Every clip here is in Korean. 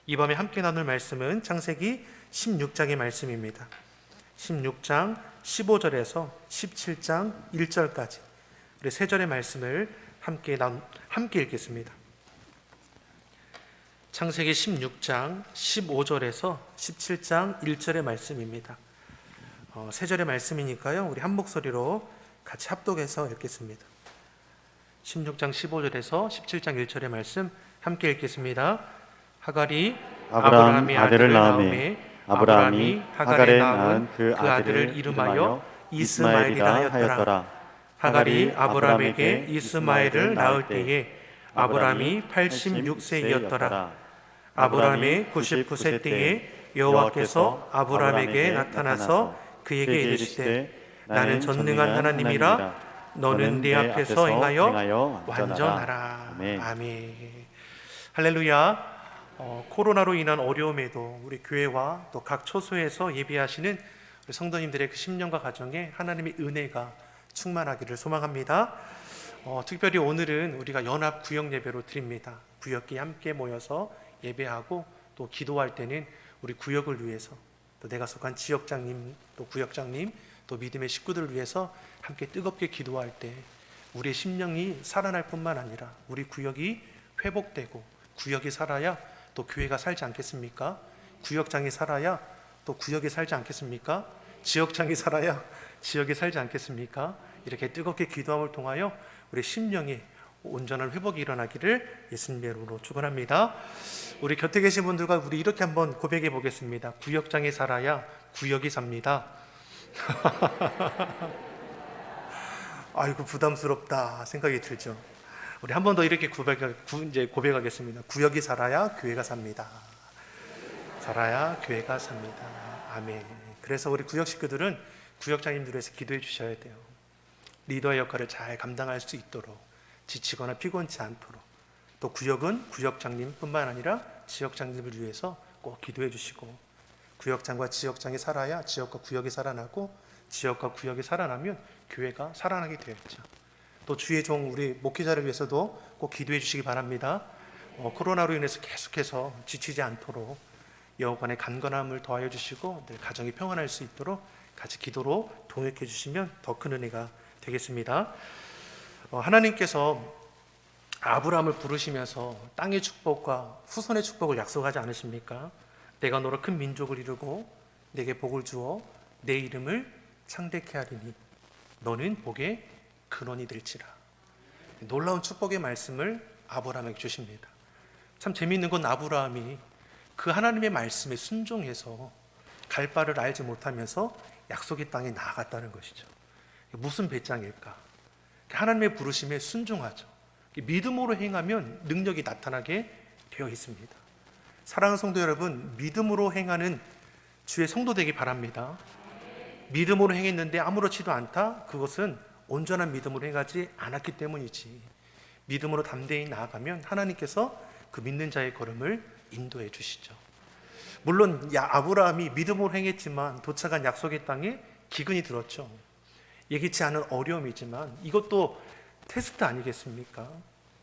이 밤에 함께 나눌 말씀은 창세기 16장의 말씀입니다. 16장 15절에서 17장 1절까지 우리 세 절의 말씀을 함께 읽겠습니다. 창세기 16장 15절에서 17장 1절의 말씀입니다. 세 절의 말씀이니까요, 우리 한 목소리로 같이 합독해서 읽겠습니다. 16장 15절에서 17장 1절의 말씀 함께 읽겠습니다. 하갈이 아브라함의 아들을 낳음에 아브라함이 하갈에 낳은 그 아들을 이름하여 이스마엘이라 하였더라. 하갈이 아브라함에게 이스마엘을 낳을 때에 아브라함이 86세이었더라. 아브라함의 99세 때에 여호와께서 아브라함에게 나타나서 그에게 이르시되 나는 전능한 하나님이라 너는 내 앞에서 행하여 완전하라. 아멘. 할렐루야. 코로나로 인한 어려움에도 우리 교회와 또 각 초소에서 예배하시는 우리 성도님들의 그 심령과 가정에 하나님의 은혜가 충만하기를 소망합니다. 특별히 오늘은 우리가 연합 구역 예배로 드립니다. 구역이 함께 모여서 예배하고 또 기도할 때는 우리 구역을 위해서, 또 내가 속한 지역장님, 또 구역장님, 또 믿음의 식구들을 위해서 함께 뜨겁게 기도할 때 우리의 심령이 살아날 뿐만 아니라 우리 구역이 회복되고, 구역이 살아야 또 교회가 살지 않겠습니까? 구역장이 살아야 또 구역이 살지 않겠습니까? 지역장이 살아야 지역이 살지 않겠습니까? 이렇게 뜨겁게 기도함을 통하여 우리 심령이 온전한 회복이 일어나기를 예수님의 이름으로 축원합니다. 우리 곁에 계신 분들과 우리 이렇게 한번 고백해 보겠습니다. 구역장이 살아야 구역이 삽니다. 아이고 부담스럽다 생각이 들죠. 우리 한 번 더 이렇게 고백하겠습니다. 구역이 살아야 교회가 삽니다. 살아야 교회가 삽니다. 아멘. 그래서 우리 구역 식구들은 구역장님들을 위해서 기도해 주셔야 돼요. 리더의 역할을 잘 감당할 수 있도록, 지치거나 피곤치 않도록. 또 구역은 구역장님뿐만 아니라 지역장님을 위해서 꼭 기도해 주시고, 구역장과 지역장이 살아야 지역과 구역이 살아나고, 지역과 구역이 살아나면 교회가 살아나게 되어 있죠. 또 주의 종 우리 목회자를 위해서도 꼭 기도해 주시기 바랍니다. 코로나로 인해서 계속해서 지치지 않도록 여호와의 간건함을 더하여 주시고 늘 가정이 평안할 수 있도록 같이 기도로 동역해 주시면 더 큰 은혜가 되겠습니다. 하나님께서 아브라함을 부르시면서 땅의 축복과 후손의 축복을 약속하지 않으십니까? 내가 너로 큰 민족을 이루고 내게 복을 주어 내 이름을 창대케 하리니 너는 복의 근원이 될지라. 놀라운 축복의 말씀을 아브라함에게 주십니다. 참 재미있는 건 아브라함이 그 하나님의 말씀에 순종해서 갈 바를 알지 못하면서 약속의 땅에 나아갔다는 것이죠. 무슨 배짱일까? 하나님의 부르심에 순종하죠. 믿음으로 행하면 능력이 나타나게 되어 있습니다. 사랑하는 성도 여러분, 믿음으로 행하는 주의 성도 되기 바랍니다. 믿음으로 행했는데 아무렇지도 않다? 그것은 온전한 믿음으로 행하지 않았기 때문이지. 믿음으로 담대히 나아가면 하나님께서 그 믿는 자의 걸음을 인도해 주시죠. 물론 아브라함이 믿음으로 행했지만 도착한 약속의 땅에 기근이 들었죠. 예기치 않은 어려움이지만 이것도 테스트 아니겠습니까?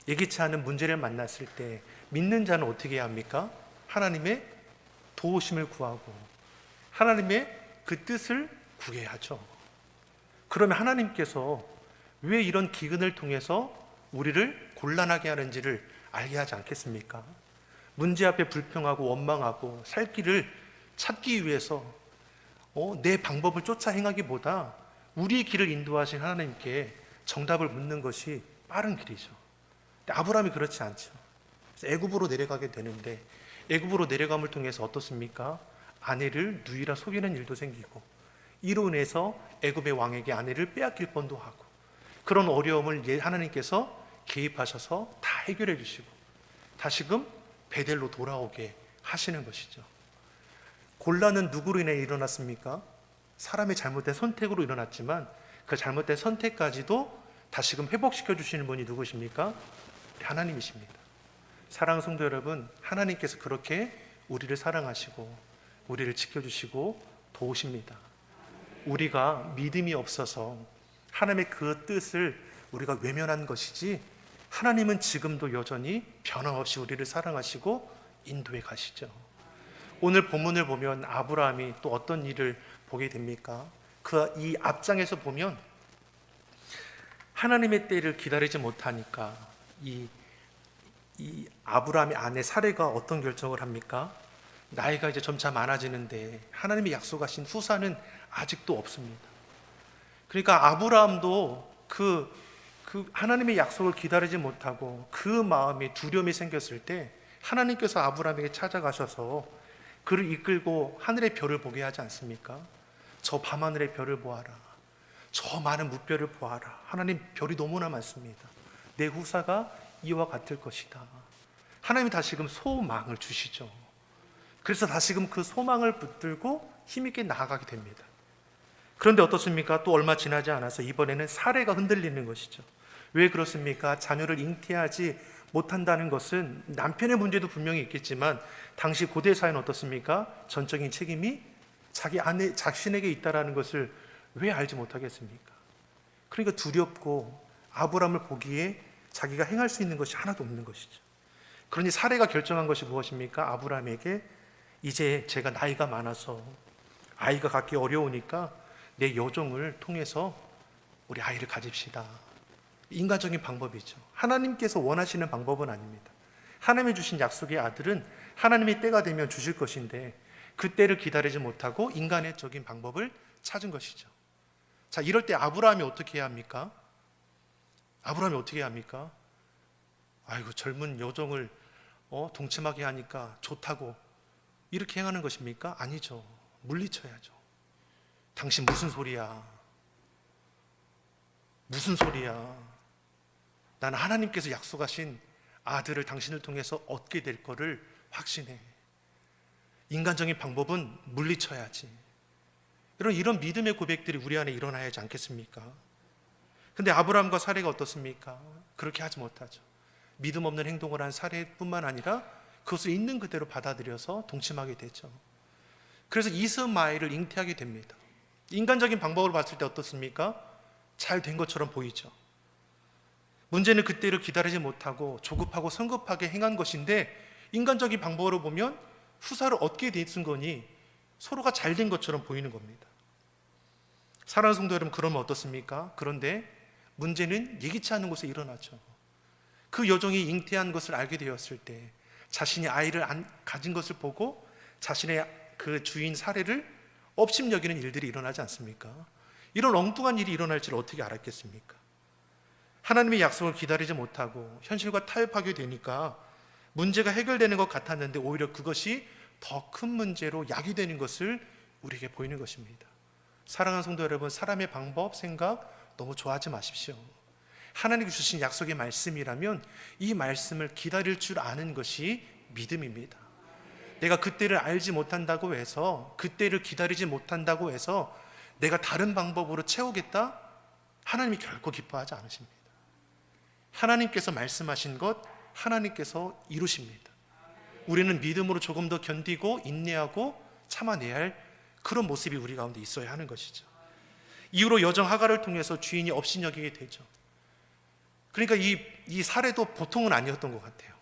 예기치 않은 문제를 만났을 때 믿는 자는 어떻게 해야 합니까? 하나님의 도우심을 구하고 하나님의 그 뜻을 구해야죠. 그러면 하나님께서 왜 이런 기근을 통해서 우리를 곤란하게 하는지를 알게 하지 않겠습니까? 문제 앞에 불평하고 원망하고 살 길을 찾기 위해서 내 방법을 쫓아 행하기보다 우리의 길을 인도하신 하나님께 정답을 묻는 것이 빠른 길이죠. 근데 아브라함이 그렇지 않죠. 애굽으로 내려가게 되는데 애굽으로 내려감을 통해서 어떻습니까? 아내를 누이라 속이는 일도 생기고 이로 인해서 애굽의 왕에게 아내를 빼앗길 뻔도 하고, 그런 어려움을 하나님께서 개입하셔서 다 해결해 주시고 다시금 베델로 돌아오게 하시는 것이죠. 곤란은 누구로 인해 일어났습니까? 사람의 잘못된 선택으로 일어났지만 그 잘못된 선택까지도 다시금 회복시켜 주시는 분이 누구십니까? 하나님이십니다. 사랑하는 성도 여러분, 하나님께서 그렇게 우리를 사랑하시고 우리를 지켜주시고 도우십니다. 우리가 믿음이 없어서 하나님의 그 뜻을 우리가 외면한 것이지, 하나님은 지금도 여전히 변함없이 우리를 사랑하시고 인도에 가시죠. 오늘 본문을 보면 아브라함이 또 어떤 일을 보게 됩니까? 그 이 앞장에서 보면 하나님의 때를 기다리지 못하니까 이 아브라함의 아내 사레가 어떤 결정을 합니까? 나이가 이제 점차 많아지는데 하나님이 약속하신 후사는 아직도 없습니다. 그러니까 아브라함도 그 하나님의 약속을 기다리지 못하고 그 마음에 두려움이 생겼을 때 하나님께서 아브라함에게 찾아가셔서 그를 이끌고 하늘의 별을 보게 하지 않습니까? 저 밤하늘의 별을 보아라. 저 많은 무별을 보아라. 하나님 별이 너무나 많습니다. 내 후사가 이와 같을 것이다. 하나님이 다시금 소망을 주시죠. 그래서 다시금 그 소망을 붙들고 힘있게 나아가게 됩니다. 그런데 어떻습니까? 또 얼마 지나지 않아서 이번에는 사례가 흔들리는 것이죠. 왜 그렇습니까? 자녀를 잉태하지 못한다는 것은 남편의 문제도 분명히 있겠지만 당시 고대 사회는 어떻습니까? 전적인 책임이 자신에게 있다라는 것을 왜 알지 못하겠습니까? 그러니까 두렵고 아브라함을 보기에 자기가 행할 수 있는 것이 하나도 없는 것이죠. 그러니 사례가 결정한 것이 무엇입니까? 아브라함에게 이제 제가 나이가 많아서 아이가 갖기 어려우니까 내 여종을 통해서 우리 아이를 가집시다. 인간적인 방법이죠. 하나님께서 원하시는 방법은 아닙니다. 하나님이 주신 약속의 아들은 하나님이 때가 되면 주실 것인데 그 때를 기다리지 못하고 인간의 적인 방법을 찾은 것이죠. 자, 이럴 때 아브라함이 어떻게 해야 합니까? 아브라함이 어떻게 해야 합니까? 아이고, 젊은 여종을 동침하게 하니까 좋다고 이렇게 행하는 것입니까? 아니죠. 물리쳐야죠. 당신 무슨 소리야? 무슨 소리야? 나는 하나님께서 약속하신 아들을 당신을 통해서 얻게 될 거를 확신해. 인간적인 방법은 물리쳐야지. 이런 믿음의 고백들이 우리 안에 일어나야 하지 않겠습니까? 근데 아브라함과 사례가 어떻습니까? 그렇게 하지 못하죠. 믿음 없는 행동을 한 사례뿐만 아니라 그것을 있는 그대로 받아들여서 동침하게 되죠. 그래서 이스마엘을 잉태하게 됩니다. 인간적인 방법으로 봤을 때 어떻습니까? 잘 된 것처럼 보이죠. 문제는 그때를 기다리지 못하고 조급하고 성급하게 행한 것인데 인간적인 방법으로 보면 후사를 얻게 됐은 거니 서로가 잘 된 것처럼 보이는 겁니다. 사랑하는 성도 여러분, 그러면 어떻습니까? 그런데 문제는 예기치 않은 곳에 일어나죠. 그 여종이 잉태한 것을 알게 되었을 때 자신이 아이를 가진 것을 보고 자신의 그 주인 사례를 업심여기는 일들이 일어나지 않습니까? 이런 엉뚱한 일이 일어날 줄 어떻게 알았겠습니까? 하나님의 약속을 기다리지 못하고 현실과 타협하게 되니까 문제가 해결되는 것 같았는데 오히려 그것이 더 큰 문제로 야기되는 것을 우리에게 보이는 것입니다. 사랑하는 성도 여러분, 사람의 방법, 생각 너무 좋아하지 마십시오. 하나님이 주신 약속의 말씀이라면 이 말씀을 기다릴 줄 아는 것이 믿음입니다. 내가 그때를 알지 못한다고 해서, 그때를 기다리지 못한다고 해서 내가 다른 방법으로 채우겠다? 하나님이 결코 기뻐하지 않으십니다. 하나님께서 말씀하신 것 하나님께서 이루십니다. 우리는 믿음으로 조금 더 견디고 인내하고 참아내야 할 그런 모습이 우리 가운데 있어야 하는 것이죠. 이후로 여정 하갈을 통해서 주인이 업신여기게 되죠. 그러니까 이 사례도 보통은 아니었던 것 같아요.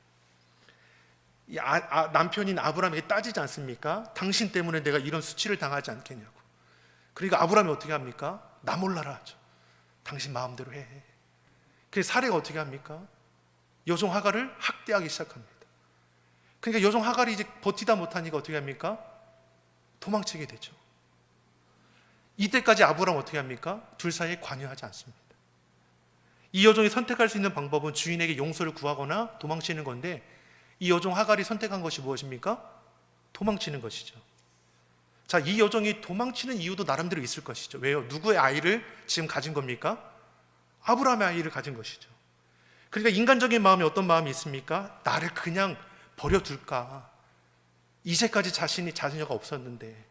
남편인 아브라함에게 따지지 않습니까? 당신 때문에 내가 이런 수치를 당하지 않겠냐고. 그러니까 아브라함이 어떻게 합니까? 나 몰라라 하죠. 당신 마음대로 해. 그래서 사례가 어떻게 합니까? 여종 하갈을 학대하기 시작합니다. 그러니까 여종 하갈이 이제 버티다 못하니까 어떻게 합니까? 도망치게 되죠. 이때까지 아브라함 어떻게 합니까? 둘 사이에 관여하지 않습니다. 이 여종이 선택할 수 있는 방법은 주인에게 용서를 구하거나 도망치는 건데 이 여종 하갈이 선택한 것이 무엇입니까? 도망치는 것이죠. 자, 이 여종이 도망치는 이유도 나름대로 있을 것이죠. 왜요? 누구의 아이를 지금 가진 겁니까? 아브라함의 아이를 가진 것이죠. 그러니까 인간적인 마음이 어떤 마음이 있습니까? 나를 그냥 버려둘까? 이제까지 자녀가 없었는데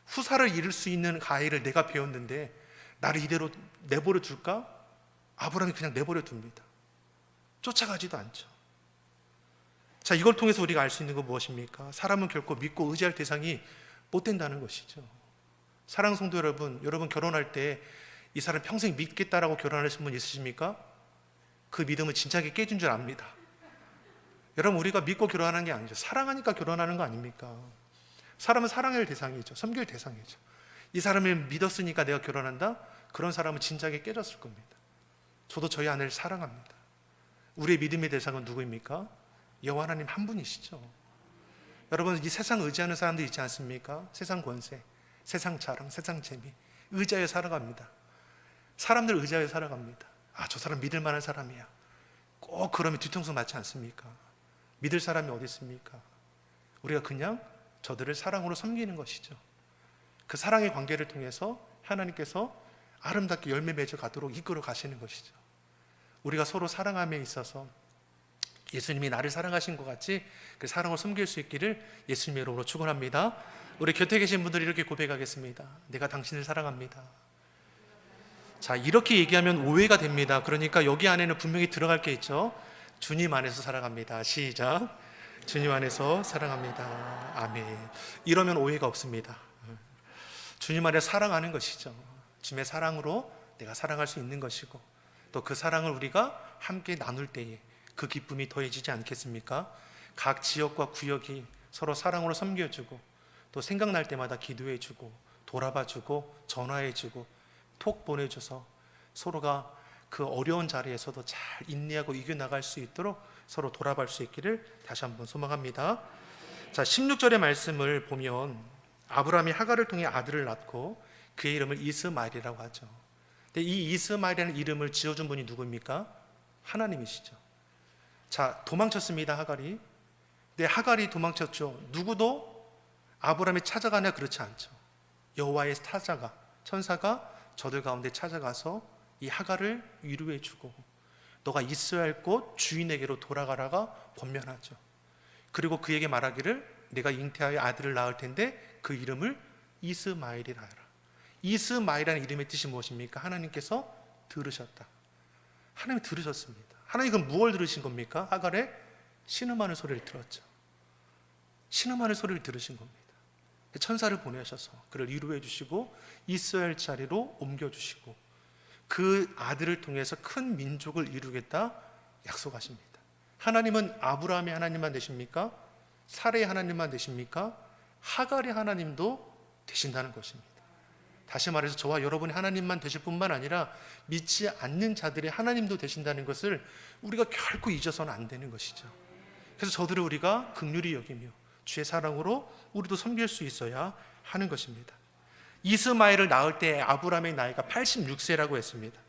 후사를 이룰 수 있는 아이를 내가 배웠는데 나를 이대로 내버려 둘까? 아브라함이 그냥 내버려 둡니다. 쫓아가지도 않죠. 자, 이걸 통해서 우리가 알 수 있는 건 무엇입니까? 사람은 결코 믿고 의지할 대상이 못 된다는 것이죠. 사랑하는 성도 여러분, 여러분 결혼할 때 이 사람 평생 믿겠다라고 결혼하신 분 있으십니까? 그 믿음은 진작에 깨진 줄 압니다. 여러분, 우리가 믿고 결혼하는 게 아니죠. 사랑하니까 결혼하는 거 아닙니까? 사람은 사랑할 대상이죠. 섬길 대상이죠. 이 사람을 믿었으니까 내가 결혼한다? 그런 사람은 진작에 깨졌을 겁니다. 저도 저희 아내를 사랑합니다. 우리의 믿음의 대상은 누구입니까? 여호와 하나님 한 분이시죠. 여러분, 이 세상 의지하는 사람들 있지 않습니까? 세상 권세, 세상 자랑, 세상 재미 의지하여 살아갑니다. 사람들 의지하여 살아갑니다. 아, 저 사람 믿을 만한 사람이야. 꼭 그러면 뒤통수 맞지 않습니까? 믿을 사람이 어디 있습니까? 우리가 그냥 저들을 사랑으로 섬기는 것이죠. 그 사랑의 관계를 통해서 하나님께서 아름답게 열매 맺어 가도록 이끌어 가시는 것이죠. 우리가 서로 사랑함에 있어서 예수님이 나를 사랑하신 것 같이 그 사랑을 섬길 수 있기를 예수님의 이름으로 축원합니다. 우리 곁에 계신 분들이 이렇게 고백하겠습니다. 내가 당신을 사랑합니다. 자, 이렇게 얘기하면 오해가 됩니다. 그러니까 여기 안에는 분명히 들어갈 게 있죠. 주님 안에서 사랑합니다. 시작. 주님 안에서 사랑합니다. 아멘. 이러면 오해가 없습니다. 주님 안에서 사랑하는 것이죠. 주님의 사랑으로 내가 사랑할 수 있는 것이고, 또 그 사랑을 우리가 함께 나눌 때에 그 기쁨이 더해지지 않겠습니까? 각 지역과 구역이 서로 사랑으로 섬겨주고, 또 생각날 때마다 기도해주고, 돌아봐주고, 전화해주고, 톡 보내줘서 서로가 그 어려운 자리에서도 잘 인내하고 이겨나갈 수 있도록 서로 돌아볼 수 있기를 다시 한번 소망합니다. 자, 16절의 말씀을 보면 아브라함이 하갈을 통해 아들을 낳고 그의 이름을 이스마엘이라고 하죠. 근데 이 이스마엘이라는 이름을 지어준 분이 누구입니까? 하나님이시죠. 자, 도망쳤습니다, 하갈이. 근데 하갈이 도망쳤죠. 누구도 아브라함이 찾아가냐? 그렇지 않죠. 여호와의 사자가, 천사가 저들 가운데 찾아가서 이 하갈을 위로해 주고, 너가 있어야 할 곳 주인에게로 돌아가라가 권면하죠. 그리고 그에게 말하기를 내가 잉태하여 아들을 낳을 텐데 그 이름을 이스마엘이라 하라. 이스마엘이라는 이름의 뜻이 무엇입니까? 하나님께서 들으셨다. 하나님이 들으셨습니다. 하나님은 무엇을 들으신 겁니까? 하갈의 신음하는 소리를 들었죠. 신음하는 소리를 들으신 겁니다. 천사를 보내셔서 그를 위로해 주시고 있어야 할 자리로 옮겨주시고 그 아들을 통해서 큰 민족을 이루겠다 약속하십니다. 하나님은 아브라함의 하나님만 되십니까? 사레의 하나님만 되십니까? 하갈의 하나님도 되신다는 것입니다. 다시 말해서 저와 여러분이 하나님만 되실 뿐만 아니라 믿지 않는 자들의 하나님도 되신다는 것을 우리가 결코 잊어서는 안 되는 것이죠. 그래서 저들을 우리가 긍휼히 여기며 주의 사랑으로 우리도 섬길 수 있어야 하는 것입니다. 이스마엘을 낳을 때 아브라함의 나이가 86세라고 했습니다.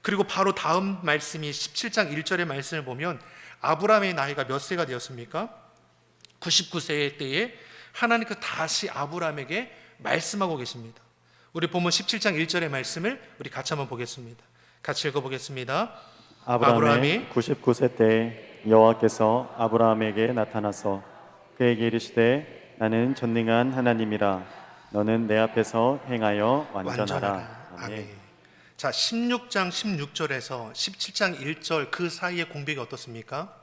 그리고 바로 다음 말씀이 17장 1절의 말씀을 보면 아브라함의 나이가 몇 세가 되었습니까? 99세의 때에 하나님께서 다시 아브라함에게 말씀하고 계십니다. 우리 본문 17장 1절의 말씀을 우리 같이 한번 보겠습니다. 같이 읽어보겠습니다. 아브라함이 99세 때 여호와께서 아브라함에게 나타나서 그에게 이르시되 나는 전능한 하나님이라 너는 내 앞에서 행하여 완전하라. 아멘. 자, 16장 16절에서 17장 1절 그 사이의 공백이 어떻습니까?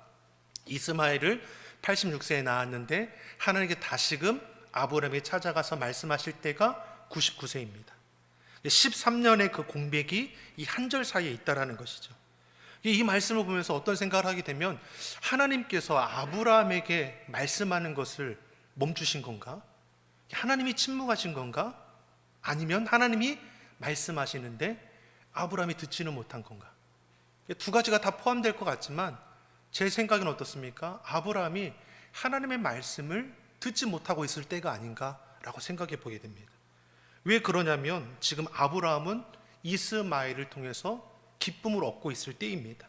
이스마엘을 86세에 낳았는데 하나님께 다시금 아브라함이 찾아가서 말씀하실 때가 99세입니다. 13년의 그 공백이 이 한 절 사이에 있다라는 것이죠. 이 말씀을 보면서 어떤 생각을 하게 되면 하나님께서 아브라함에게 말씀하는 것을 멈추신 건가? 하나님이 침묵하신 건가? 아니면 하나님이 말씀하시는데 아브라함이 듣지는 못한 건가? 두 가지가 다 포함될 것 같지만 제 생각은 어떻습니까? 아브라함이 하나님의 말씀을 듣지 못하고 있을 때가 아닌가라고 생각해 보게 됩니다. 왜 그러냐면 지금 아브라함은 이스마엘을 통해서 기쁨을 얻고 있을 때입니다.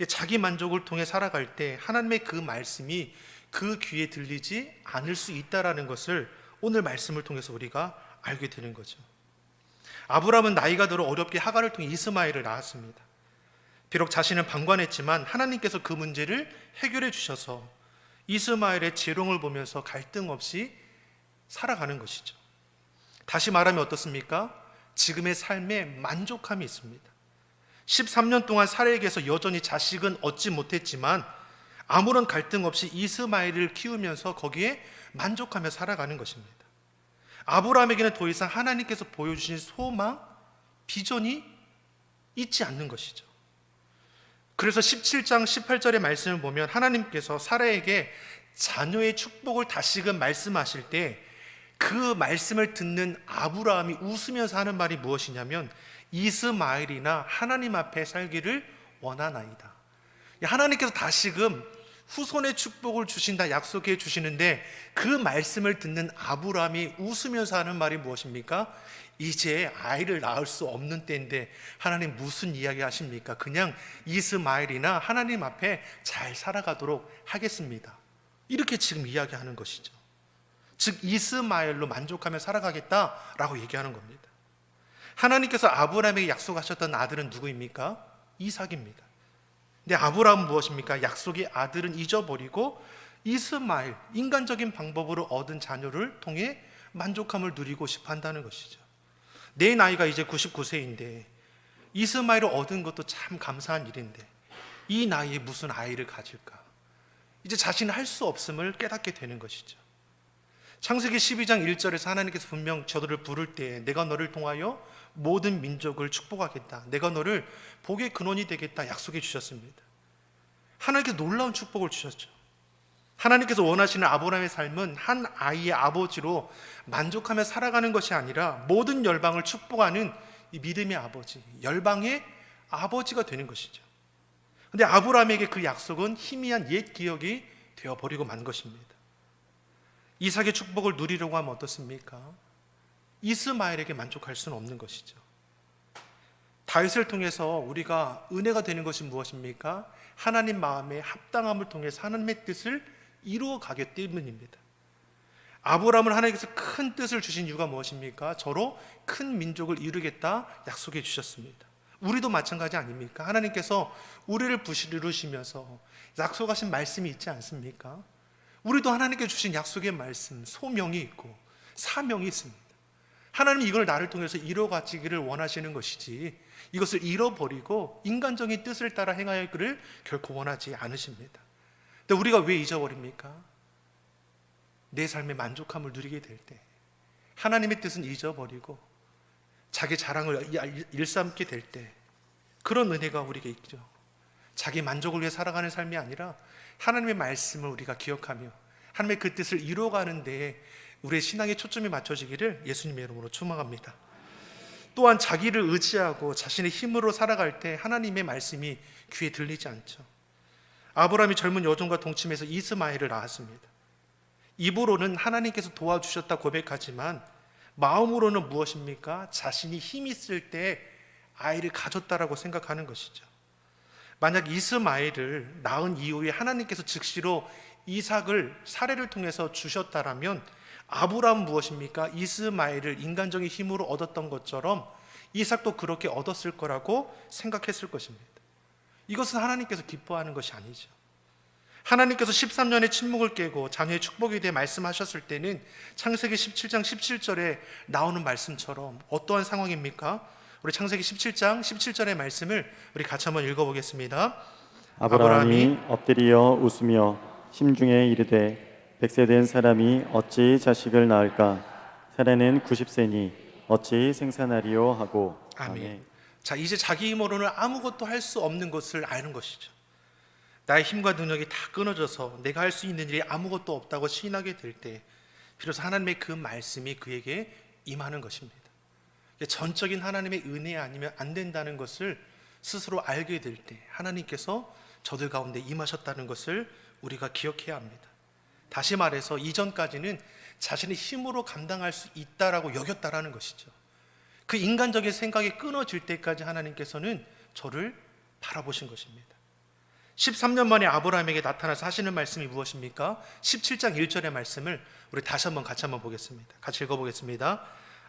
자기 만족을 통해 살아갈 때 하나님의 그 말씀이 그 귀에 들리지 않을 수 있다라는 것을 오늘 말씀을 통해서 우리가 알게 되는 거죠. 아브라함은 나이가 들어 어렵게 하갈을 통해 이스마엘을 낳았습니다. 비록 자신은 방관했지만 하나님께서 그 문제를 해결해 주셔서 이스마엘의 재롱을 보면서 갈등 없이 살아가는 것이죠. 다시 말하면 어떻습니까? 지금의 삶에 만족함이 있습니다. 13년 동안 사라에게서 여전히 자식은 얻지 못했지만 아무런 갈등 없이 이스마엘을 키우면서 거기에 만족하며 살아가는 것입니다. 아브라함에게는 더 이상 하나님께서 보여주신 소망, 비전이 있지 않는 것이죠. 그래서 17장 18절의 말씀을 보면 하나님께서 사라에게 자녀의 축복을 다시금 말씀하실 때 그 말씀을 듣는 아브라함이 웃으면서 하는 말이 무엇이냐면 이스마엘이나 하나님 앞에 살기를 원하나이다. 하나님께서 다시금 후손의 축복을 주신다 약속해 주시는데 그 말씀을 듣는 아브라함이 웃으면서 하는 말이 무엇입니까? 이제 아이를 낳을 수 없는 때인데 하나님 무슨 이야기 하십니까? 그냥 이스마엘이나 하나님 앞에 잘 살아가도록 하겠습니다. 이렇게 지금 이야기하는 것이죠. 즉 이스마엘로 만족하며 살아가겠다라고 얘기하는 겁니다. 하나님께서 아브라함에게 약속하셨던 아들은 누구입니까? 이삭입니다. 근데 아브라함은 무엇입니까? 약속의 아들은 잊어버리고 이스마엘, 인간적인 방법으로 얻은 자녀를 통해 만족함을 누리고 싶어 한다는 것이죠. 내 나이가 이제 99세인데 이스마엘을 얻은 것도 참 감사한 일인데 이 나이에 무슨 아이를 가질까? 이제 자신은 할 수 없음을 깨닫게 되는 것이죠. 창세기 12장 1절에서 하나님께서 분명 저들을 부를 때 내가 너를 통하여 모든 민족을 축복하겠다, 내가 너를 복의 근원이 되겠다 약속해 주셨습니다. 하나님께서 놀라운 축복을 주셨죠. 하나님께서 원하시는 아브라함의 삶은 한 아이의 아버지로 만족하며 살아가는 것이 아니라 모든 열방을 축복하는 이 믿음의 아버지, 열방의 아버지가 되는 것이죠. 그런데 아브라함에게 그 약속은 희미한 옛 기억이 되어버리고 만 것입니다. 이삭의 축복을 누리려고 하면 어떻습니까? 이스마엘에게 만족할 수는 없는 것이죠. 다윗을 통해서 우리가 은혜가 되는 것이 무엇입니까? 하나님 마음의 합당함을 통해서 하나님의 뜻을 이루어 가기 때문입니다. 아브라함을 하나님께서 큰 뜻을 주신 이유가 무엇입니까? 저로 큰 민족을 이루겠다 약속해 주셨습니다. 우리도 마찬가지 아닙니까? 하나님께서 우리를 부르시면서 약속하신 말씀이 있지 않습니까? 우리도 하나님께 주신 약속의 말씀, 소명이 있고 사명이 있습니다. 하나님이 이걸 나를 통해서 이뤄가지기를 원하시는 것이지 이것을 잃어버리고 인간적인 뜻을 따라 행하기를 결코 원하지 않으십니다. 근데 우리가 왜 잊어버립니까? 내 삶의 만족함을 누리게 될 때 하나님의 뜻은 잊어버리고 자기 자랑을 일삼게 될 때 그런 은혜가 우리에게 있죠. 자기 만족을 위해 살아가는 삶이 아니라 하나님의 말씀을 우리가 기억하며 하나님의 그 뜻을 이루어가는 데에 우리의 신앙의 초점이 맞춰지기를 예수님의 이름으로 축원합니다. 또한 자기를 의지하고 자신의 힘으로 살아갈 때 하나님의 말씀이 귀에 들리지 않죠. 아브라함이 젊은 여종과 동침해서 이스마엘을 낳았습니다. 입으로는 하나님께서 도와주셨다 고백하지만 마음으로는 무엇입니까? 자신이 힘이 있을 때 아이를 가졌다라고 생각하는 것이죠. 만약 이스마엘을 낳은 이후에 하나님께서 즉시로 이삭을 사례를 통해서 주셨다라면 아브라함은 무엇입니까? 이스마엘을 인간적인 힘으로 얻었던 것처럼 이삭도 그렇게 얻었을 거라고 생각했을 것입니다. 이것은 하나님께서 기뻐하는 것이 아니죠. 하나님께서 13년의 침묵을 깨고 자녀의 축복에 대해 말씀하셨을 때는 창세기 17장 17절에 나오는 말씀처럼 어떠한 상황입니까? 우리 창세기 17장 17절의 말씀을 우리 같이 한번 읽어보겠습니다. 아브라함이 엎드려 웃으며 심중에 이르되 100세 된 사람이 어찌 자식을 낳을까? 사라는 90세니 어찌 생산하리요 하고. 아멘. 자, 이제 자기 힘으로는 아무것도 할 수 없는 것을 아는 것이죠. 나의 힘과 능력이 다 끊어져서 내가 할 수 있는 일이 아무것도 없다고 시인하게 될 때 비로소 하나님의 그 말씀이 그에게 임하는 것입니다. 전적인 하나님의 은혜 아니면 안 된다는 것을 스스로 알게 될 때 하나님께서 저들 가운데 임하셨다는 것을 우리가 기억해야 합니다. 다시 말해서 이전까지는 자신의 힘으로 감당할 수 있다라고 여겼다라는 것이죠. 그 인간적인 생각이 끊어질 때까지 하나님께서는 저를 바라보신 것입니다. 13년 만에 아브라함에게 나타나서 하시는 말씀이 무엇입니까? 17장 1절의 말씀을 우리 다시 한번 같이 한번 보겠습니다. 같이 읽어보겠습니다.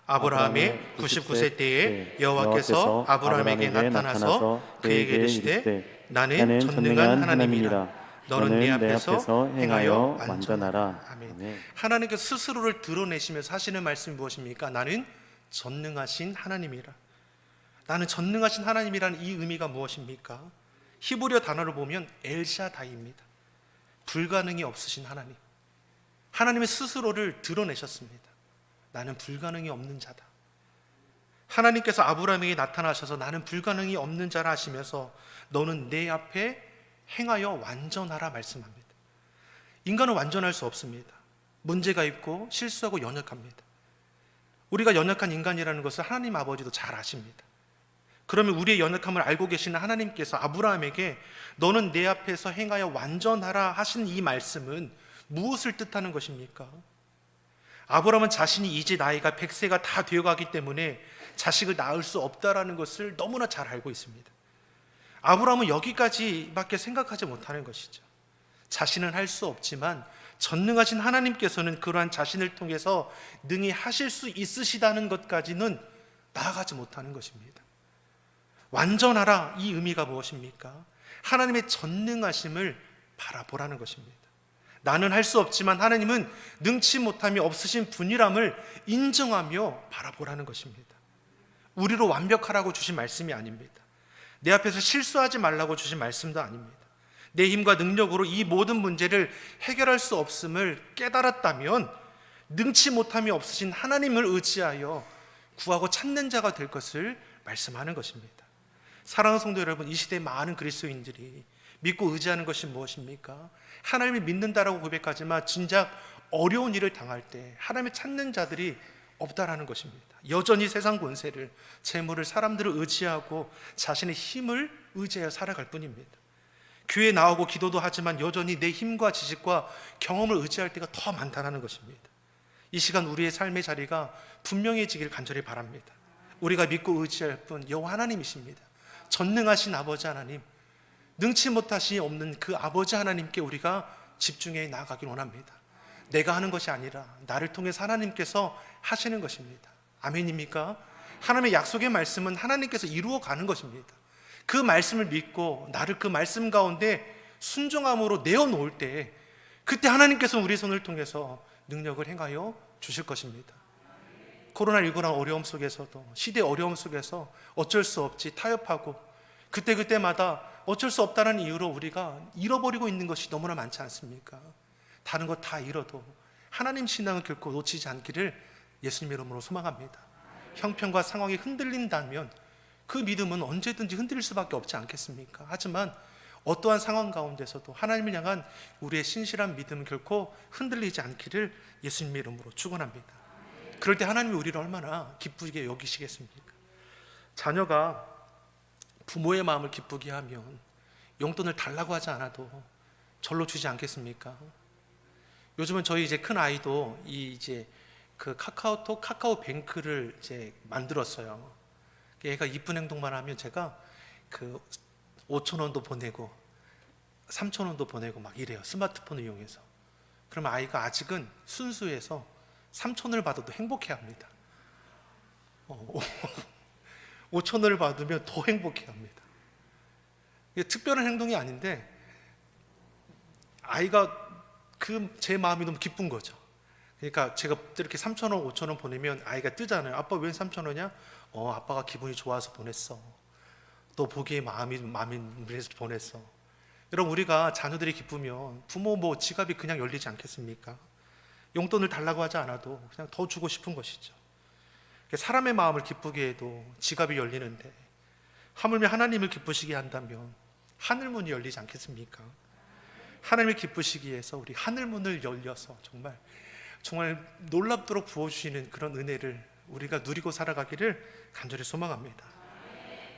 아브라함의 99세 때에 여호와께서 아브라함에게 나타나서 그에게 이르시되 나는 전능한 하나님이라 너는 내 앞에서 행하여 완전하라. 아멘. 하나님께서 스스로를 드러내시면서 하시는 말씀이 무엇입니까? 나는 전능하신 하나님이라. 나는 전능하신 하나님이라는 이 의미가 무엇입니까? 히브리어 단어를 보면 엘샤다이입니다. 불가능이 없으신 하나님. 하나님의 스스로를 드러내셨습니다. 나는 불가능이 없는 자다. 하나님께서 아브라함에게 나타나셔서 나는 불가능이 없는 자라 하시면서 너는 내 앞에 행하여 완전하라 말씀합니다. 인간은 완전할 수 없습니다. 문제가 있고 실수하고 연약합니다. 우리가 연약한 인간이라는 것을 하나님 아버지도 잘 아십니다. 그러면 우리의 연약함을 알고 계시는 하나님께서 아브라함에게 너는 내 앞에서 행하여 완전하라 하신 이 말씀은 무엇을 뜻하는 것입니까? 아브라함은 자신이 이제 나이가 100세가 다 되어가기 때문에 자식을 낳을 수 없다라는 것을 너무나 잘 알고 있습니다. 아브라함은 여기까지밖에 생각하지 못하는 것이죠. 자신은 할 수 없지만 전능하신 하나님께서는 그러한 자신을 통해서 능히 하실 수 있으시다는 것까지는 나아가지 못하는 것입니다. 완전하라, 이 의미가 무엇입니까? 하나님의 전능하심을 바라보라는 것입니다. 나는 할 수 없지만 하나님은 능치 못함이 없으신 분이람을 인정하며 바라보라는 것입니다. 우리로 완벽하라고 주신 말씀이 아닙니다. 내 앞에서 실수하지 말라고 주신 말씀도 아닙니다. 내 힘과 능력으로 이 모든 문제를 해결할 수 없음을 깨달았다면 능치 못함이 없으신 하나님을 의지하여 구하고 찾는 자가 될 것을 말씀하는 것입니다. 사랑하는 성도 여러분, 이 시대의 많은 그리스도인들이 믿고 의지하는 것이 무엇입니까? 하나님을 믿는다라고 고백하지만 진작 어려운 일을 당할 때 하나님을 찾는 자들이 없다라는 것입니다. 여전히 세상 권세를, 재물을, 사람들을 의지하고 자신의 힘을 의지하여 살아갈 뿐입니다. 교회에 나오고 기도도 하지만 여전히 내 힘과 지식과 경험을 의지할 때가 더 많다는 것입니다. 이 시간 우리의 삶의 자리가 분명해지길 간절히 바랍니다. 우리가 믿고 의지할 분 여호와 하나님이십니다. 전능하신 아버지 하나님, 능치 못하시 없는 그 아버지 하나님께 우리가 집중해 나아가길 원합니다. 내가 하는 것이 아니라 나를 통해서 하나님께서 하시는 것입니다. 아멘입니까? 하나님의 약속의 말씀은 하나님께서 이루어 가는 것입니다. 그 말씀을 믿고 나를 그 말씀 가운데 순종함으로 내어놓을 때 그때 하나님께서 우리 손을 통해서 능력을 행하여 주실 것입니다. 코로나19란 어려움 속에서도, 시대의 어려움 속에서 어쩔 수 없이 타협하고 그때마다 어쩔 수 없다는 이유로 우리가 잃어버리고 있는 것이 너무나 많지 않습니까? 다른 것 다 잃어도 하나님 신앙을 결코 놓치지 않기를 예수님 이름으로 소망합니다. 형편과 상황이 흔들린다면 그 믿음은 언제든지 흔들릴 수밖에 없지 않겠습니까? 하지만 어떠한 상황 가운데서도 하나님을 향한 우리의 신실한 믿음은 결코 흔들리지 않기를 예수님 이름으로 축원합니다. 그럴 때 하나님이 우리를 얼마나 기쁘게 여기시겠습니까? 자녀가 부모의 마음을 기쁘게 하면 용돈을 달라고 하지 않아도 절로 주지 않겠습니까? 요즘은 저희 이제 큰 아이도 이제 그 카카오톡, 카카오뱅크를 이제 만들었어요. 얘가 이쁜 행동만 하면 제가 그 5,000원도 보내고 3,000원도 보내고 막 이래요. 스마트폰을 이용해서. 그러면 아이가 아직은 순수해서 3,000원을 받아도 행복해합니다. 5,000원을 받으면 더 행복해합니다. 이게 특별한 행동이 아닌데 아이가 제 마음이 너무 기쁜 거죠. 그러니까 제가 이렇게 3,000원, 5,000원 보내면 아이가 뜨잖아요. 아빠 왜 3,000원이야? 아빠가 기분이 좋아서 보냈어. 또 보기에 마음이 그래서 보냈어. 여러분, 우리가 자녀들이 기쁘면 부모 지갑이 그냥 열리지 않겠습니까? 용돈을 달라고 하지 않아도 그냥 더 주고 싶은 것이죠. 사람의 마음을 기쁘게 해도 지갑이 열리는데 하물며 하나님을 기쁘시게 한다면 하늘문이 열리지 않겠습니까? 하나님을 기쁘시기 위해서 우리 하늘문을 열려서 정말 놀랍도록 부어주시는 그런 은혜를 우리가 누리고 살아가기를 간절히 소망합니다.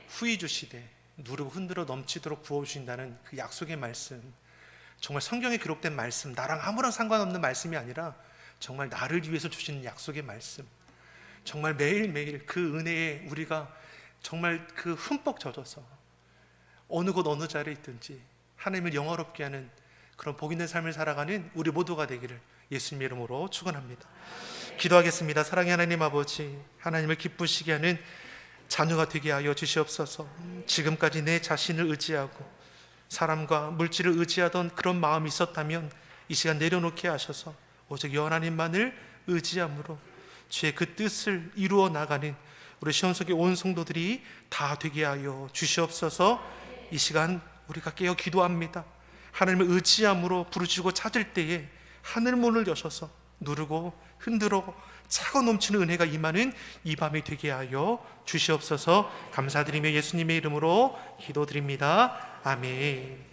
후히 주시되 누르고 흔들어 넘치도록 부어주신다는 그 약속의 말씀, 정말 성경에 기록된 말씀, 나랑 아무런 상관없는 말씀이 아니라 정말 나를 위해서 주시는 약속의 말씀, 정말 매일매일 그 은혜에 우리가 정말 그 흠뻑 젖어서 어느 곳 어느 자리에 있든지 하나님을 영화롭게 하는 그런 복 있는 삶을 살아가는 우리 모두가 되기를 예수님의 이름으로 축원합니다. 기도하겠습니다. 사랑의 하나님 아버지, 하나님을 기쁘시게 하는 자녀가 되게 하여 주시옵소서. 지금까지 내 자신을 의지하고 사람과 물질을 의지하던 그런 마음이 있었다면 이 시간 내려놓게 하셔서 오직 하나님만을 의지함으로 주의 그 뜻을 이루어 나가는 우리 시온석의 온 성도들이 다 되게 하여 주시옵소서. 이 시간 우리가 깨어 기도합니다. 하나님을 의지함으로 부르짖고 찾을 때에 하늘문을 여셔서 누르고 흔들어 차고 넘치는 은혜가 임하는 이 밤이 되게 하여 주시옵소서. 감사드리며 예수님의 이름으로 기도드립니다. 아멘.